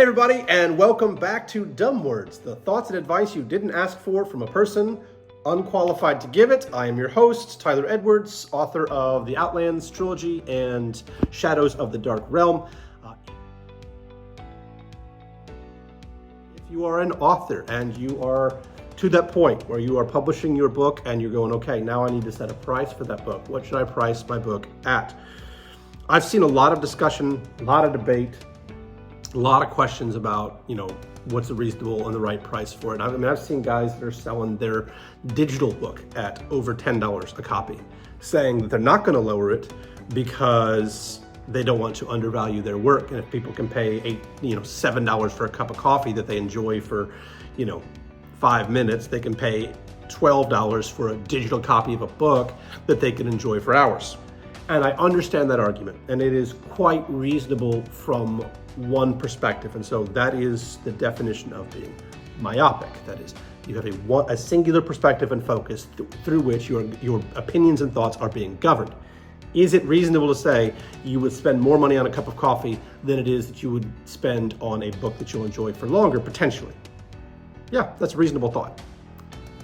everybody, and welcome back to Dumb Words, the thoughts and advice you didn't ask for from a person unqualified to give it. I am your host, Tyler Edwards, author of the Outlands trilogy and Shadows of the Dark Realm. If you are an author and you are to that point where you are publishing your book and you're going, okay, now I need to set a price for that book. What should I price my book at? I've seen a lot of discussion, a lot of debate, a lot of questions about, what's a reasonable and the right price for it. I've seen guys that are selling their digital book at over $10 a copy, saying that they're not going to lower it because they don't want to undervalue their work. And if people can pay $7 for a cup of coffee that they enjoy for, 5 minutes, they can pay $12 for a digital copy of a book that they can enjoy for hours. And I understand that argument, and it is quite reasonable from one perspective. And so that is the definition of being myopic. That is, you have a singular perspective and focus through which your opinions and thoughts are being governed. Is it reasonable to say you would spend more money on a cup of coffee than it is that you would spend on a book that you'll enjoy for longer, potentially? Yeah, that's a reasonable thought.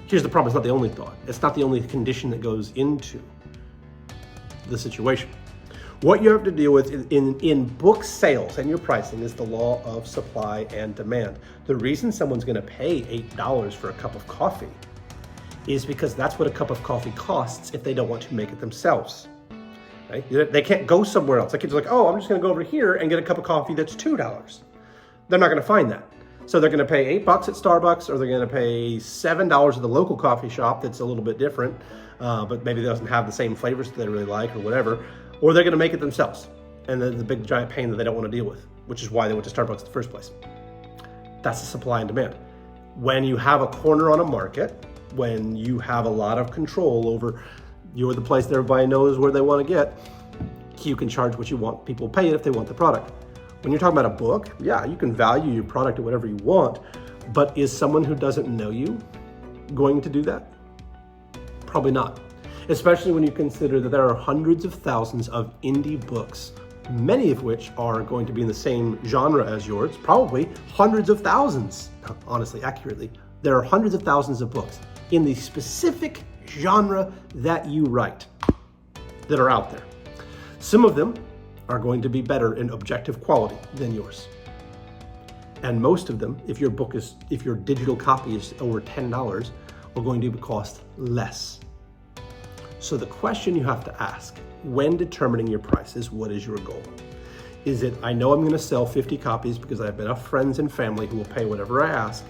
Here's the problem, it's not the only thought. It's not the only condition that goes into the situation. What you have to deal with in book sales and your pricing is the law of supply and demand. The reason someone's going to pay $8 for a cup of coffee is because that's what a cup of coffee costs if they don't want to make it themselves. Right? They can't go somewhere else. Like, it's like, oh, I'm just going to go over here and get a cup of coffee that's $2. They're not going to find that. So they're going to pay $8 at Starbucks, or they're going to pay $7 at the local coffee shop that's a little bit different, but maybe doesn't have the same flavors that they really like or whatever, or they're going to make it themselves. And then the big giant pain that they don't want to deal with, which is why they went to Starbucks in the first place. That's the supply and demand. When you have a corner on a market, when you have a lot of control over, you're the place that everybody knows where they want to get, you can charge what you want. People pay it if they want the product. When you're talking about a book, yeah, you can value your product at whatever you want, but is someone who doesn't know you going to do that? Probably not. Especially when you consider that there are hundreds of thousands of indie books, many of which are going to be in the same genre as yours, probably hundreds of thousands, honestly, accurately. There are hundreds of thousands of books in the specific genre that you write that are out there. Some of them are going to be better in objective quality than yours. And most of them, if your digital copy is over $10, are going to cost less. So the question you have to ask when determining your price is, what is your goal? Is it, I know I'm going to sell 50 copies because I have enough friends and family who will pay whatever I ask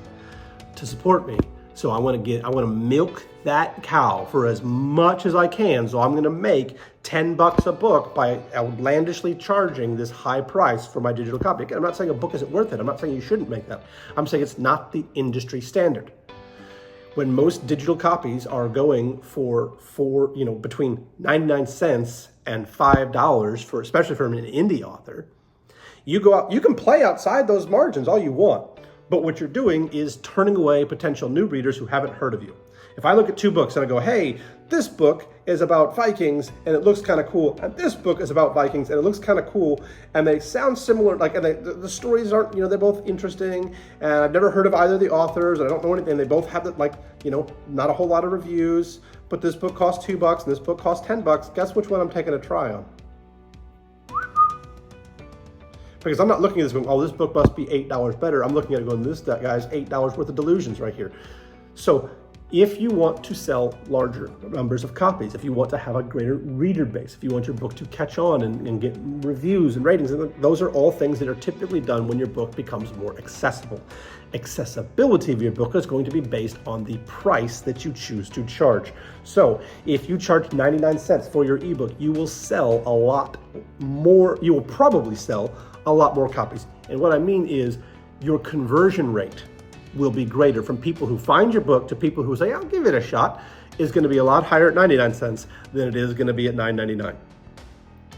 to support me. So I want to milk that cow for as much as I can. So I'm going to make $10 a book by outlandishly charging this high price for my digital copy. Again, I'm not saying a book isn't worth it. I'm not saying you shouldn't make that. I'm saying it's not the industry standard. When most digital copies are going for between 99 cents and $5 especially for an indie author, you go out, you can play outside those margins all you want. But what you're doing is turning away potential new readers who haven't heard of you. If I look at two books and I go, hey, this book is about Vikings and it looks kind of cool, and this book is about Vikings and it looks kind of cool, and they sound similar, and the stories aren't, they're both interesting, and I've never heard of either of the authors, and I don't know anything, they both have not a whole lot of reviews, but this book costs $2 and this book costs $10, guess which one I'm taking a try on? Because I'm not looking at this going, oh, this book must be $8 better. I'm looking at it going, this guy's $8 worth of delusions right here. So if you want to sell larger numbers of copies, if you want to have a greater reader base, if you want your book to catch on and get reviews and ratings, and those are all things that are typically done when your book becomes more accessible. Accessibility of your book is going to be based on the price that you choose to charge. So if you charge 99 cents for your ebook, you will sell a lot more, you will probably sell a lot more copies. And what I mean is your conversion rate will be greater from people who find your book to people who say, I'll give it a shot, is going to be a lot higher at 99 cents than it is going to be at $9.99.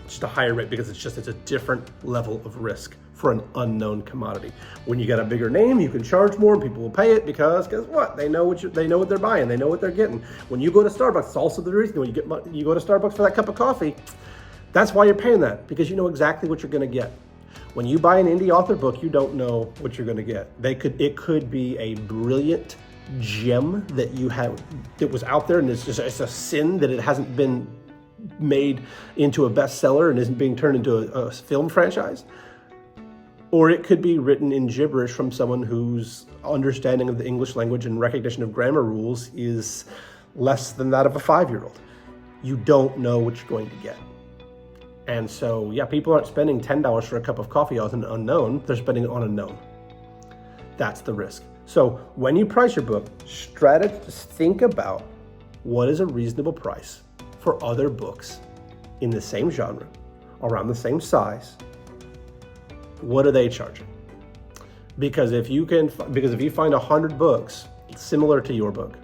Just a higher rate because it's a different level of risk for an unknown commodity. When you got a bigger name, you can charge more and people will pay it because guess what? They know what they're buying. They know what they're getting. When you go to Starbucks, it's also the reason when you go to Starbucks for that cup of coffee, that's why you're paying that, because you know exactly what you're going to get. When you buy an indie author book, you don't know what you're going to get. It could be a brilliant gem that was out there, and it's a sin that it hasn't been made into a bestseller and isn't being turned into a film franchise. Or it could be written in gibberish from someone whose understanding of the English language and recognition of grammar rules is less than that of a 5-year-old. You don't know what you're going to get. And so, yeah, people aren't spending $10 for a cup of coffee on an unknown. They're spending it on a known. That's the risk. So when you price your book, think about what is a reasonable price for other books in the same genre, around the same size. What are they charging? Because if you find 100 books similar to your book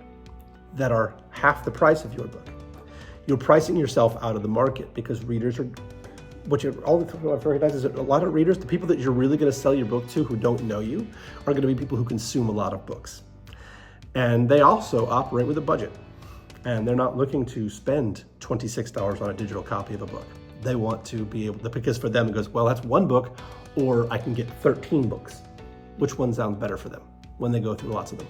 that are half the price of your book, you're pricing yourself out of the market, because readers are, I've recognized is that a lot of readers, the people that you're really going to sell your book to who don't know you, are going to be people who consume a lot of books. And they also operate with a budget. And they're not looking to spend $26 on a digital copy of a book. They want to be able to, because for them it goes, well, that's one book, or I can get 13 books. Which one sounds better for them when they go through lots of them?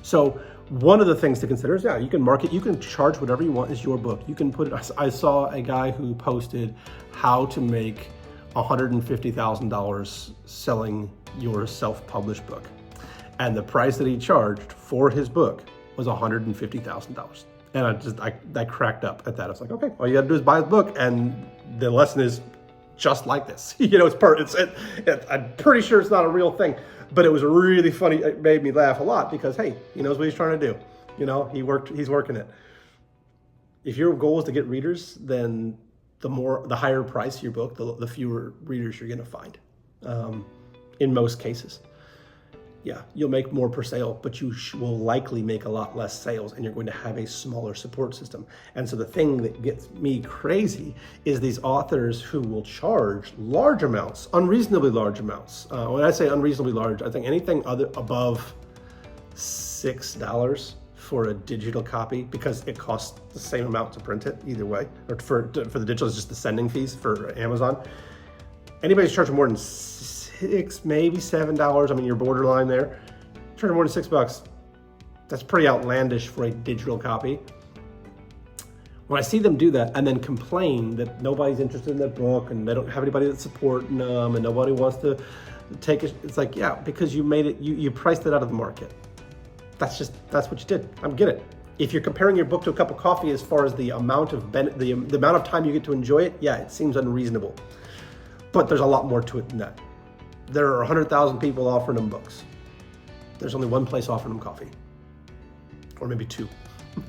So one of the things to consider is, yeah, you can market, you can charge whatever you want as your book. You can put it, I saw a guy who posted how to make $150,000 selling your self-published book. And the price that he charged for his book was $150,000. And I cracked up at that. I was like, okay, all you gotta do is buy his book, and the lesson is just like this. I'm pretty sure it's not a real thing, but it was really funny. It made me laugh a lot because, hey, he knows what he's trying to do. He's working it. If your goal is to get readers, then the higher price your book, the fewer readers you're gonna find, in most cases. Yeah, you'll make more per sale, but you will likely make a lot less sales, and you're going to have a smaller support system. And so the thing that gets me crazy is these authors who will charge large amounts, unreasonably large amounts. When I say unreasonably large, I think anything above $6 for a digital copy, because it costs the same amount to print it either way, or for the digital is just the sending fees for Amazon. Anybody's charging more than $6, maybe $7. I mean, you're borderline there. Charging more than $6. That's pretty outlandish for a digital copy. When I see them do that and then complain that nobody's interested in their book and they don't have anybody that's supporting them and nobody wants to take it, it's like, yeah, because you made it, you priced it out of the market. That's what you did. I get it. If you're comparing your book to a cup of coffee as far as the amount of the amount of time you get to enjoy it, yeah, it seems unreasonable. But there's a lot more to it than that. There are 100,000 people offering them books. There's only one place offering them coffee. Or maybe two.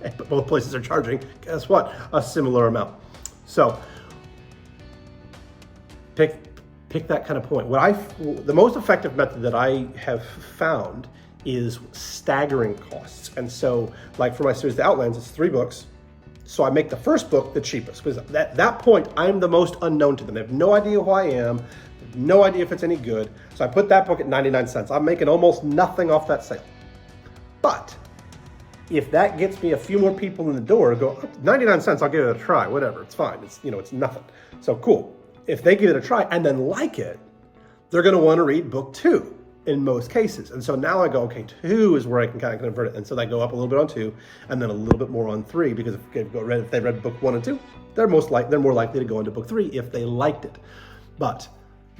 But both places are charging, guess what? A similar amount. So pick that kind of point. The most effective method that I have found is staggering costs. And so, like for my series, The Outlands, it's 3 books. So I make the first book the cheapest, because at that point, I'm the most unknown to them. They have no idea who I am, no idea if it's any good. So I put that book at 99 cents. I'm making almost nothing off that sale. But if that gets me a few more people in the door, go, 99 cents, I'll give it a try, whatever, it's fine. It's nothing. So cool. If they give it a try and then like it, they're gonna wanna read book 2 in most cases. And so now I go, okay, 2 is where I can kind of convert it. And so I go up a little bit on 2 and then a little bit more on 3, because if they read book 1 and 2, they're more likely to go into book 3 if they liked it. But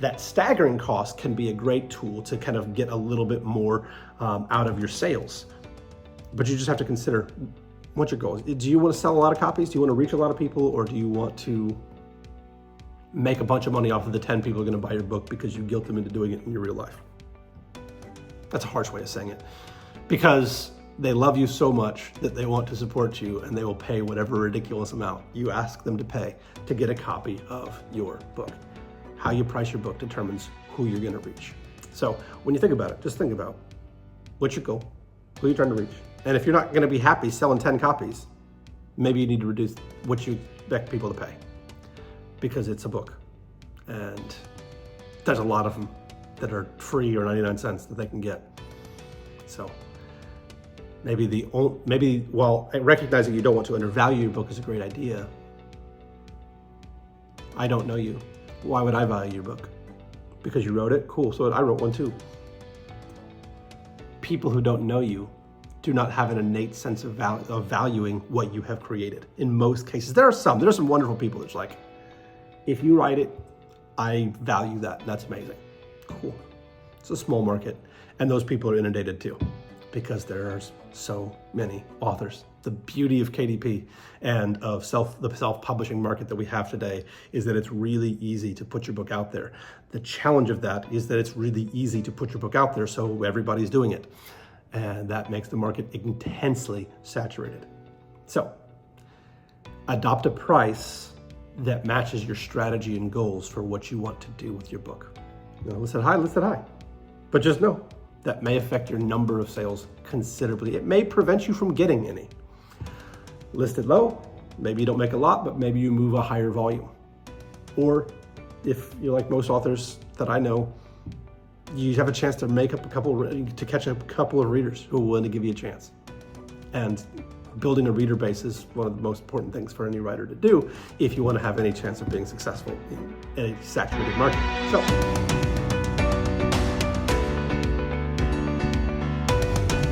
that staggering cost can be a great tool to kind of get a little bit more out of your sales. But you just have to consider what your goal is. Do you want to sell a lot of copies? Do you want to reach a lot of people? Or do you want to make a bunch of money off of the 10 people who are going to buy your book because you guilt them into doing it in your real life? That's a harsh way of saying it. Because they love you so much that they want to support you, and they will pay whatever ridiculous amount you ask them to pay to get a copy of your book. How you price your book determines who you're going to reach. So when you think about it, just think about what's your goal, who you're trying to reach. And if you're not going to be happy selling 10 copies, maybe you need to reduce what you expect people to pay, because it's a book. And there's a lot of them that are free or 99 cents that they can get. So while recognizing you don't want to undervalue your book is a great idea, I don't know you. Why would I value your book? Because you wrote it? Cool, so I wrote one too. People who don't know you do not have an innate sense of valuing what you have created. In most cases, there's some wonderful people that's like, if you write it, I value that, that's amazing. Cool. It's a small market, and those people are inundated too, because there are so many authors. The beauty of KDP and of the self-publishing market that we have today is that it's really easy to put your book out there. The challenge of that is that it's really easy to put your book out there, so everybody's doing it. And that makes the market intensely saturated. So, adopt a price that matches your strategy and goals for what you want to do with your book. List it high. But just know, that may affect your number of sales considerably. It may prevent you from getting any. List it low, maybe you don't make a lot, but maybe you move a higher volume. Or if you're like most authors that I know, you have a chance to catch a couple of readers who are willing to give you a chance. And building a reader base is one of the most important things for any writer to do if you want to have any chance of being successful in a saturated market. So,